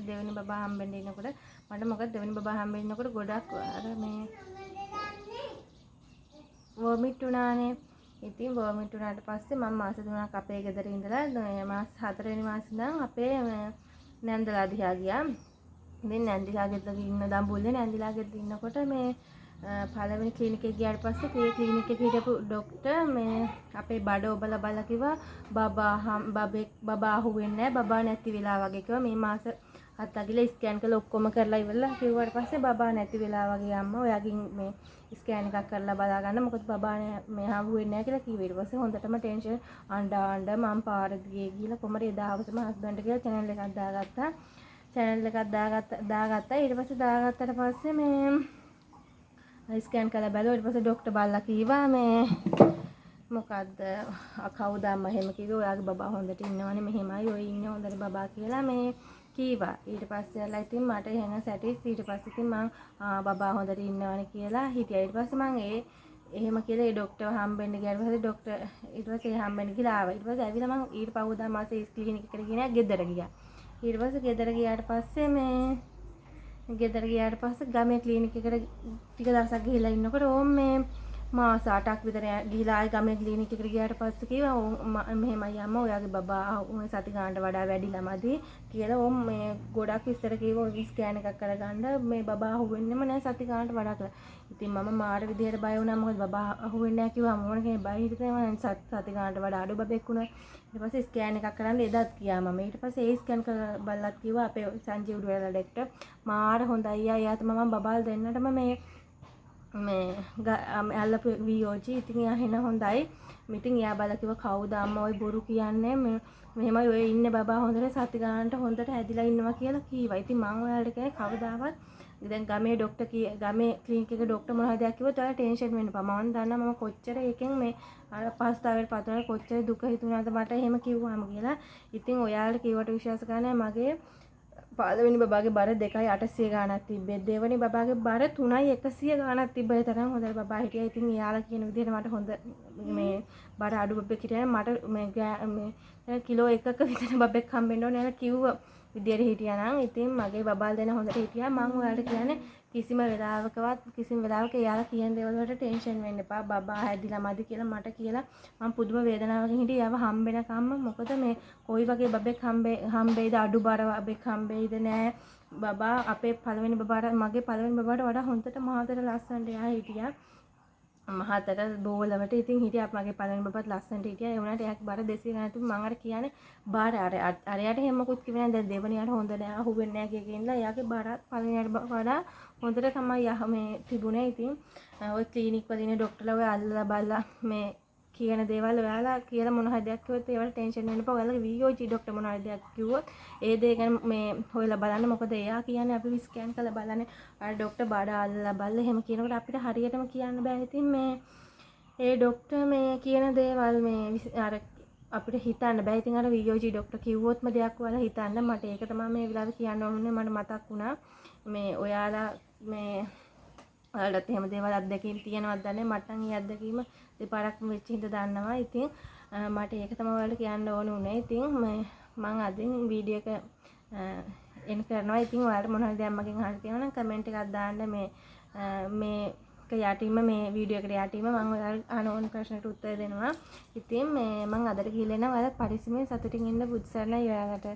දෙවෙනි බබා හම්බෙන්න ඉන්නකොට මට මොකද දෙවෙනි බබා හම්බෙන්න ඉන්නකොට ගොඩක් අර මේ වොමිට් වුණානේ. ඉතින් වොමිට් වුණාට පස්සේ මම මාස 3ක් අපේ ගෙදර ඉඳලා මාස 4 වෙනි මාසේ ඉඳන් අපේ නැන්දලා දිහා ගියා. ඉතින් නැන්දිලා ගෙදර ඉන්න දඹුල්ලේ නැන්දිලා ගෙදර ඉන්නකොට මේ පළවෙනි ක්ලිනික් එක ගියාට පස්සේ ඒ ක්ලිනික් එකේ හිටපු ડોක්ටර් මේ අපේ බඩ ඔබලා බලලා කිව්වා බබා අහුවෙන්නේ නැහැ බබා නැති වෙලා වගේ කිව්වා. මේ මාස 7 අගිල ස්කෑන් කරලා ඔක්කොම කරලා ඉවරලා කිව්වට පස්සේ බබා නැති වෙලා වගේ අම්මා ඔයාගෙන් මේ ස්කෑන් එකක් කරලා බලා ගන්න මොකද බබා මේ අහුවෙන්නේ නැහැ කියලා කිව්වා. ඊට පස්සේ හොඳටම ටෙන්ෂන් අඬ මම පාර දිගේ ගිහලා කොමර එදා හවසම හස්බන්ඩ් කියලා channel එකක් දාගත්තා. channel එකක් දාගත්තා. ඊට පස්සේ දාගත්තට පස්සේ මේ ස්කෑන් කරලා බැලුවා. ඊට පස්සේ ડોක්ටර් බල්ලා කිව්වා මේ මොකද්ද කවුද අම්මා එහෙම කිව්වේ ඔයාගේ බබා හොඳට ඉන්නවනේ මෙහෙමයි ඔය ඉන්නේ හොඳට බබා කියලා මේ කීවා. ඊට පස්සේ අරලා ඉතින් මට එහෙන සැටිස් ඊට පස්සේ ඉතින් මං බබා හොඳට ඉන්නවනේ කියලා හිටියා. ඊට පස්සේ මං එහෙම කියලා ඒ ડોක්ටර් හම්බෙන්න ගියාට පස්සේ ડોක්ටර් ඊට පස්සේ හම්බෙන්න කියලා ආවා. ඊට පස්සේ ඇවිල්ලා මං ඊට පහුවදා මාසේ ක්ලිනික් එකට ගියා ගෙදර ගියා. ඊට පස්සේ ගෙදර ගියාට පස්සේ ගමේ ක්ලිනික් එකට ටික දවසක් ගිහිල්ලා ඉන්නකොට ඕම් මේ මාස 8ක් විතර ගිහිලා ආයි ගමේ ක්ලිනික් එකට ගියාට පස්සේ කිව්වා මෙහෙමයි අම්මා ඔයාගේ බබා උන් සති ගානට වඩා වැඩිලා මදි කියලා ඕම් මේ ගොඩක් විස්තර කිව්වා ස්කෑන් එකක් කරගන්න මේ බබා අහුවෙන්නෙම නැහැ සති ගානට වඩා කියලා. ඉතින් මම මාර විදියට බය වුණා මොකද බබා අහුවෙන්නේ නැහැ කිව්වම මොන කෙනෙක් බය හිටිතේ මම සති ගානට වඩා අඩු බබෙක් වුණා. ඊට පස්සේ ස්කෑන් එකක් කරන්න එදත් ගියා මම. ඊට පස්සේ ඒ ස්කෑන් කරලා බලලත් කිව්වා අපේ සංජීව් ඩුවලා ඩොක්ටර් මාර හොඳයි යාත් මම බබාල් දෙන්නටම මේ අල්ලපු VOG ඉතින් එයා හෙන හොඳයි. ඉතින් එයා බලලා කිව්වා කවුද අම්මා ඔය බොරු කියන්නේ මෙහෙමයි ඔය ඉන්නේ බබා හොඳට සති ගානට හොඳට හැදිලා ඉන්නවා කියලා කීවා. ඉතින් මම ඔයාලට කියන්නේ කවදාවත් දැන් ගමේ ડોක්ටර් ගමේ ක්ලිනික් එකේ ડોක්ටර් මොනවා දෙයක් කිව්වොත් ඔයාලා ටෙන්ෂන් වෙන්න එපා. මම දන්නා මම කොච්චර එකෙන් මේ අර පස්තාවයට පතන කොච්චර දුක හිතුණාද මට එහෙම කිව්වාම කියලා. ඉතින් ඔයාලට කිව්වට විශ්වාස කරන්නේ මගේ පළවෙනි බබාගේ බර 2.800 ගාණක් තිබ්බේ. දෙවෙනි බබාගේ බර 3.100 ගාණක් තිබ්බේ. තරම් හොඳට බබා හිටියා. ඉතින් එයාලා කියන විදිහට මට හොඳ මේ බර අඩු බබෙක් හිටියා. මට මේ කිලෝ 1ක විතර බබෙක් හම්බෙන්න ඕනේ කියලා කිව්ව විදියට හිටියා නම් ඉතින් මගේ බබාල් දෙන හොඳට හිටියා. මම ඔයාලට කියන්නේ කිසිම වෙලාවක එයාලා කියන දේවල් වලට ටෙන්ෂන් වෙන්න එපා. බබා හැදිලා මදි කියලා මට කියලා මම පුදුම වේදනාවකින් හිටියේ. යාව හම්බෙනකම්ම මොකද මේ කොයි වගේ බබෙක් හම්බෙයිද අඩු බර බබෙක් හම්බෙයිද නෑ. බබා අපේ පළවෙනි බබාට මගේ පළවෙනි බබාට වඩා හොඳට මහතට ලස්සනට එයා හිටියා. මහතට බෝලවට ඉතින් හිටියා මගේ පළවෙනි බබාත් ලස්සනට හිටියා. ඒ වුණාට එයාගේ බර 200 ගානක් තිබ්බ මම අර කියන්නේ බාර අරයට එහෙම මොකුත් කිව්වේ නෑ. දැන් දෙවනියට හොඳ නෑ අහුවෙන්නේ නෑ කියකින් ඉඳලා එයාගේ බරත් පළවෙනියට වඩා හොඳට තමයි මේ තිබුණේ. ඉතින් ওই ක්ලිනික් වල ඉන්න ડોක්ටර්ලා ඔය අල්ලලා බලලා මේ කියන දේවල් ඔයාලා කියලා මොන හරි දෙයක් කිව්වොත් ඒවට ටෙන්ෂන් වෙන්න එපා. ඔයාලගේ VOG ડોක්ටර් මොන හරි දෙයක් කිව්වොත් ඒ දේ ගැන මේ හොයලා බලන්න. මොකද එයා කියන්නේ අපි ස්කෑන් කරලා බලන්නේ අර ડોක්ටර් බඩ අල්ලලා බලලා එහෙම කියනකොට අපිට හරියටම කියන්න බෑ. ඉතින් මේ ඒ ડોක්ටර් මේ කියන දේවල් මේ අර අපිට හිතන්න බෑ. ඉතින් අර VOG ડોක්ටර් කිව්වොත්ම දෙයක් ඔයාලා හිතන්න. මට ඒක තමයි මේ වෙලාවේ කියන්න ඕනේ. මට මතක් වුණා මේ ඔයාලා මේ ඔයාලට එහෙම දේවල් අත්දැකීම් තියෙනවද දන්නේ මට නම් ඒ අත්දැකීම දෙපාරක්ම වෙච්ච හින්දා දන්නවා. ඉතින් මට ඒක තමයි ඔයාලට කියන්න ඕන උනේ. ඉතින් මම අදින් වීඩියෝ එක එන් කරනවා. ඉතින් ඔයාලට මොන හරි දෙයක් මගෙන් අහන්න තියෙනවා නම් කමෙන්ට් එකක් දාන්න මේ යටින්ම මේ වීඩියෝ එකට යටින්ම මම ඔයාලට අහන ඕන ප්‍රශ්නට උත්තර දෙනවා. ඉතින් මම අදට ගිහලා එනවා. ඔයාලා පරිස්සමෙන් සතුටින් ඉන්න බුද්ධ සරණයි ඔයාලට.